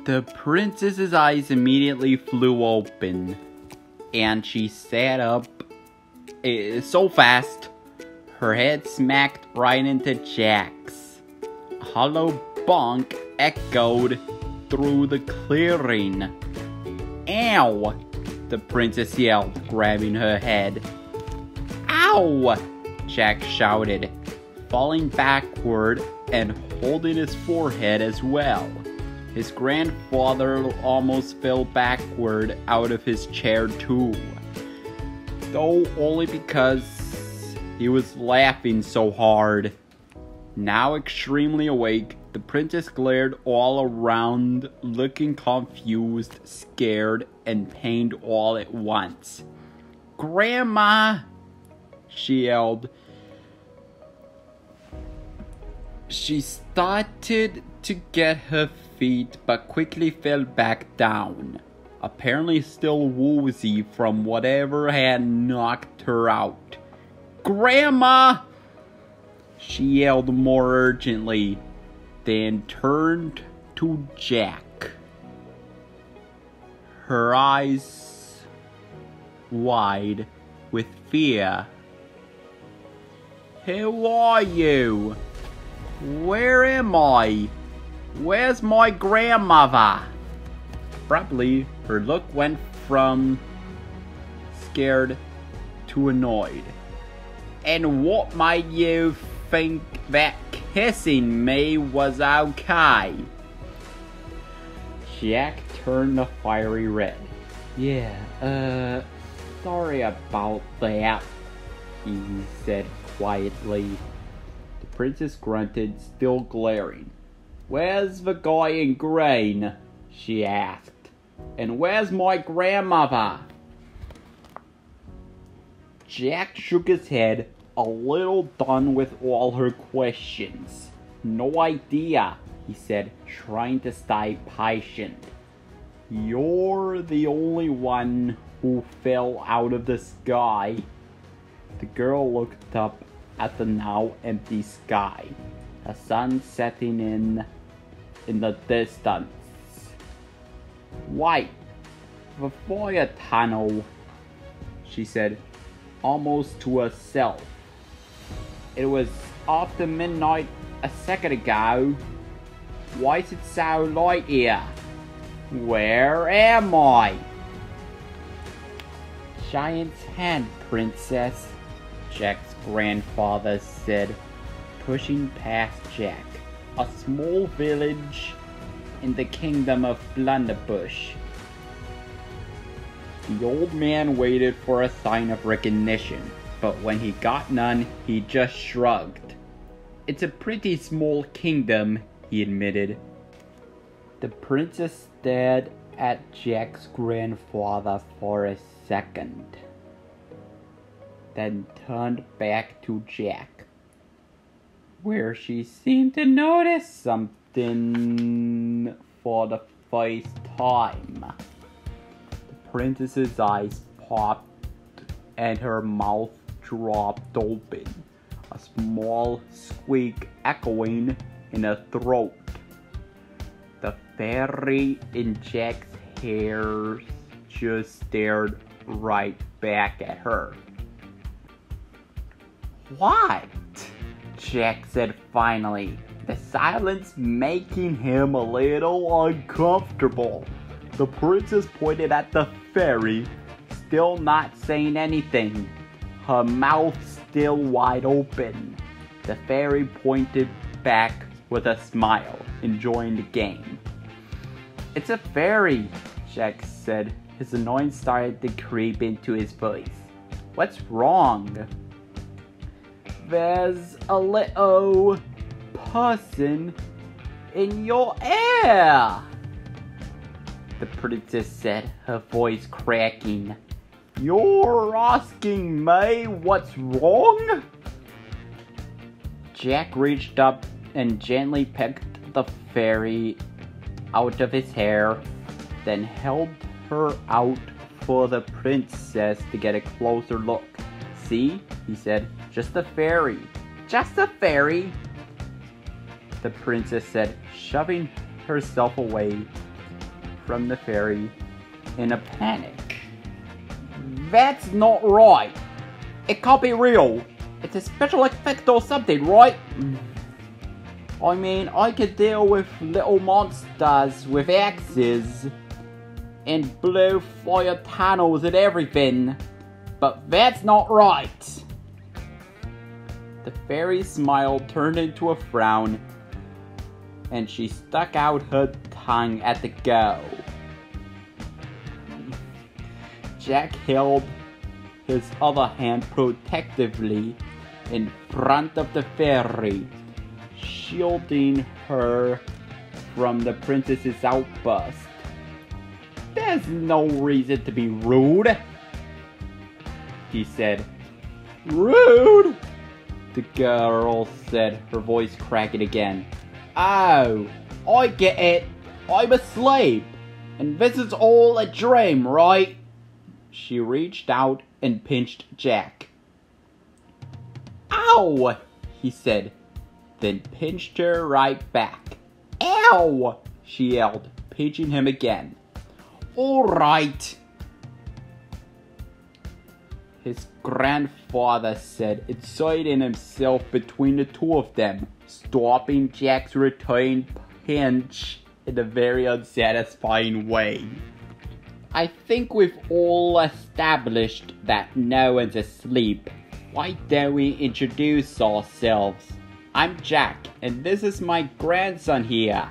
The princess's eyes immediately flew open, and she sat up so fast, her head smacked right into Jack's. A hollow bonk echoed through the clearing. "Ow!" the princess yelled, grabbing her head. "Ow!" Jack shouted, falling backward and holding his forehead as well. His grandfather almost fell backward out of his chair too, though only because he was laughing so hard. Now extremely awake, the princess glared all around, looking confused, scared, and pained all at once. "Grandma!" she yelled. She started to get her feet, but quickly fell back down, apparently still woozy from whatever had knocked her out. "Grandma!" she yelled more urgently, then turned to Jack, her eyes wide with fear. "Who are you? Where am I? Where's my grandmother?" Abruptly, her look went from scared to annoyed. "And what made you think that kissing me was okay?" Jack turned a fiery red. Sorry about that," he said quietly. The princess grunted, still glaring. "Where's the guy in green?" she asked. "And where's my grandmother?" Jack shook his head, a little done with all her questions. "No idea," he said, trying to stay patient. "You're the only one who fell out of the sky." The girl looked up at the now empty sky, the sun setting in the distance. "Wait, the fire tunnel," she said, almost to herself. "It was after midnight a second ago. Why is it so light here? Where am I?" "Giant's hand, princess," Jack's grandfather said, pushing past Jack. "A small village in the kingdom of Blunderbush." The old man waited for a sign of recognition, but when he got none, he just shrugged. "It's a pretty small kingdom," he admitted. The princess stared at Jack's grandfather for a second, then turned back to Jack, where she seemed to notice something for the first time. The princess's eyes popped and her mouth dropped open, a small squeak echoing in her throat. The fairy in Jack's hair just stared right back at her. "What?" Jack said finally, the silence making him a little uncomfortable. The princess pointed at the fairy, still not saying anything, her mouth still wide open. The fairy pointed back with a smile, enjoying the game. "It's a fairy," Jack said. His annoyance started to creep into his voice. "What's wrong?" "There's a little person in your ear," the princess said, her voice cracking. "You're asking me what's wrong?" Jack reached up and gently picked the fairy out of his hair, then held her out for the princess to get a closer look. "See," he said, "just a fairy." "Just a fairy?" the princess said, shoving herself away. from the fairy in a panic. That's not right. It can't be real. It's a special effect or something, right? I mean, I could deal with little monsters with axes and blue fire tunnels and everything, but that's not right. The fairy's smile turned into a frown, and she stuck out her tongue at the go. Jack held his other hand protectively in front of the fairy, shielding her from the princess's outburst. There's no reason to be rude, he said. Rude? The girl said, her voice cracking again. Oh, I get it. I'm asleep, and this is all a dream, right? She reached out and pinched Jack. Ow, he said, then pinched her right back. Ow, she yelled, pinching him again. All right, his grandfather said, inciting himself between the two of them, stopping Jack's return pinch in a very unsatisfying way. I think we've all established that no one's asleep. Why don't we introduce ourselves? I'm Jack, and this is my grandson here,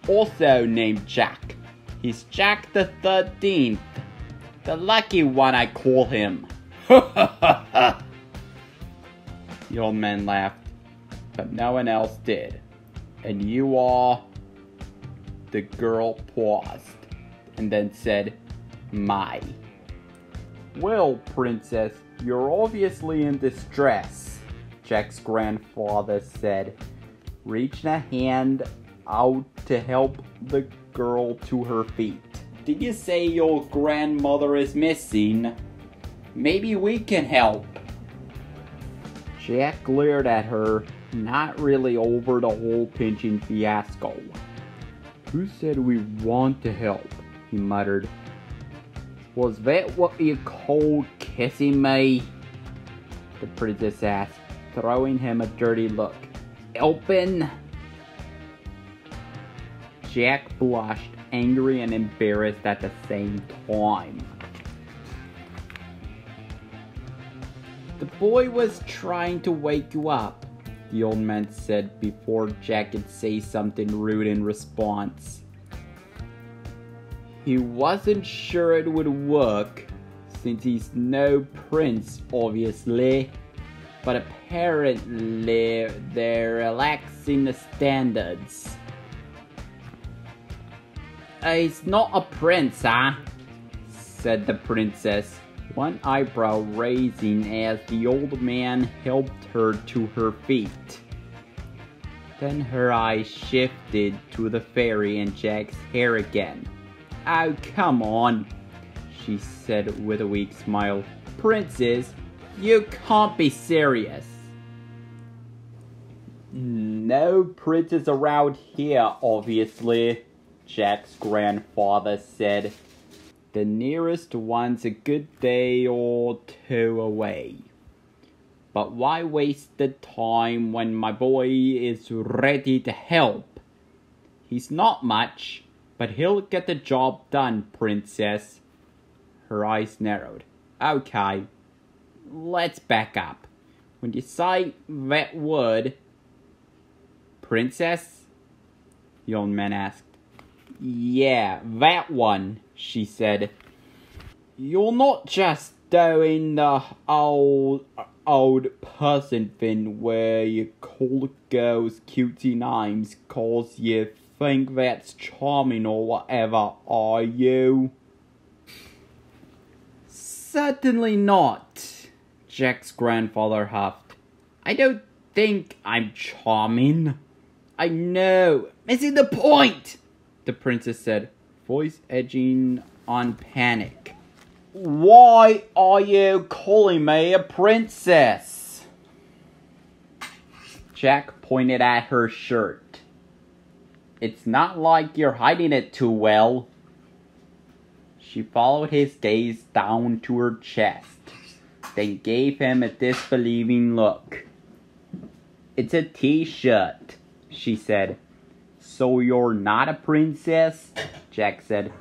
also named Jack. He's Jack the 13th, the lucky one I call him. The old man laughed, but no one else did. And you are... The girl paused, and then said, my. Well, princess, you're obviously in distress, Jack's grandfather said, reaching a hand out to help the girl to her feet. Did you say your grandmother is missing? Maybe we can help. Jack glared at her, not really over the whole pinching fiasco. Who said we want to help? He muttered. Was that what you called kissing me? The princess asked, throwing him a dirty look. Helping? Jack blushed, angry and embarrassed at the same time. The boy was trying to wake you up, the old man said before Jack could say something rude in response. He wasn't sure it would work, since he's no prince, obviously, but apparently they're relaxing the standards. He's not a prince, huh? Said the princess, one eyebrow raising as the old man helped her to her feet. Then her eyes shifted to the fairy and Jack's hair again. Oh, come on, she said with a weak smile. Princess, you can't be serious. No princess around here, obviously, Jack's grandfather said. The nearest one's a good day or two away. But why waste the time when my boy is ready to help? He's not much, but he'll get the job done, princess. Her eyes narrowed. Okay, let's back up. When you say that word, princess? The old man asked. Yeah, that one, she said. You're not just doing the old person thing where you call girls cutie names cause you think that's charming or whatever, are you? Certainly not, Jack's grandfather huffed. I don't think I'm charming. I know, missing the point, the princess said, voice edging on panic. Why are you calling me a princess? Jack pointed at her shirt. It's not like you're hiding it too well. She followed his gaze down to her chest, then gave him a disbelieving look. "It's a t-shirt," she said. "So you're not a princess?" Jack said.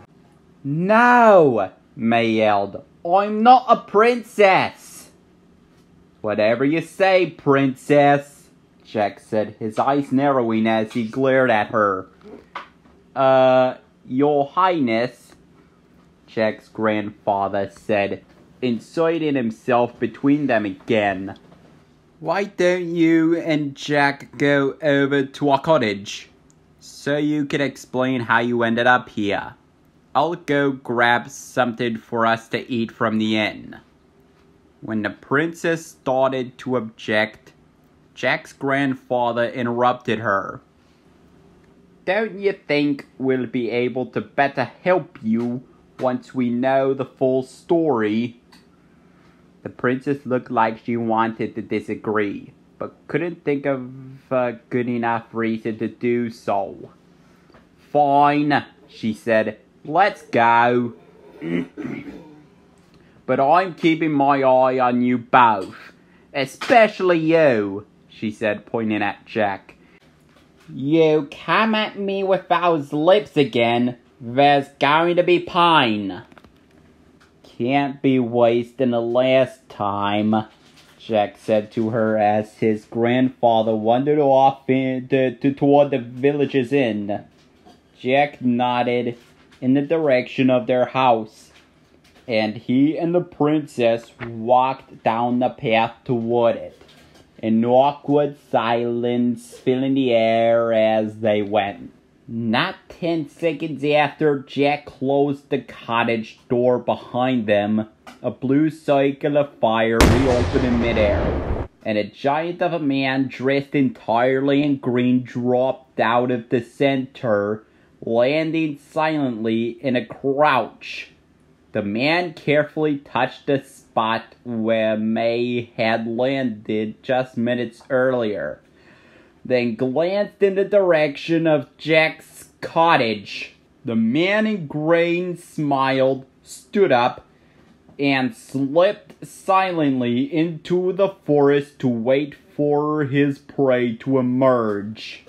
"No," May yelled. "I'm not a princess." "Whatever you say, princess," Jack said, his eyes narrowing as he glared at her. Your Highness," Jack's grandfather said, inserting himself between them again. "Why don't you and Jack go over to our cottage, so you can explain how you ended up here? I'll go grab something for us to eat from the inn." When the princess started to object, Jack's grandfather interrupted her. "Don't you think we'll be able to better help you once we know the full story?" The princess looked like she wanted to disagree, but couldn't think of a good enough reason to do so. "Fine," she said. "Let's go. But I'm keeping my eye on you both. Especially you," she said, pointing at Jack. "You come at me with those lips again, there's going to be pain." "Can't be worse than the last time," Jack said to her as his grandfather wandered off toward the village's inn. Jack nodded in the direction of their house, and he and the princess walked down the path toward it, an awkward silence filling the air as they went. Not 10 seconds after Jack closed the cottage door behind them, a blue circular fire reopened in midair, and a giant of a man dressed entirely in green dropped out of the center, landing silently in a crouch. The man carefully touched the spot where May had landed just minutes earlier, then glanced in the direction of Jack's cottage. The man in green smiled, stood up, and slipped silently into the forest to wait for his prey to emerge.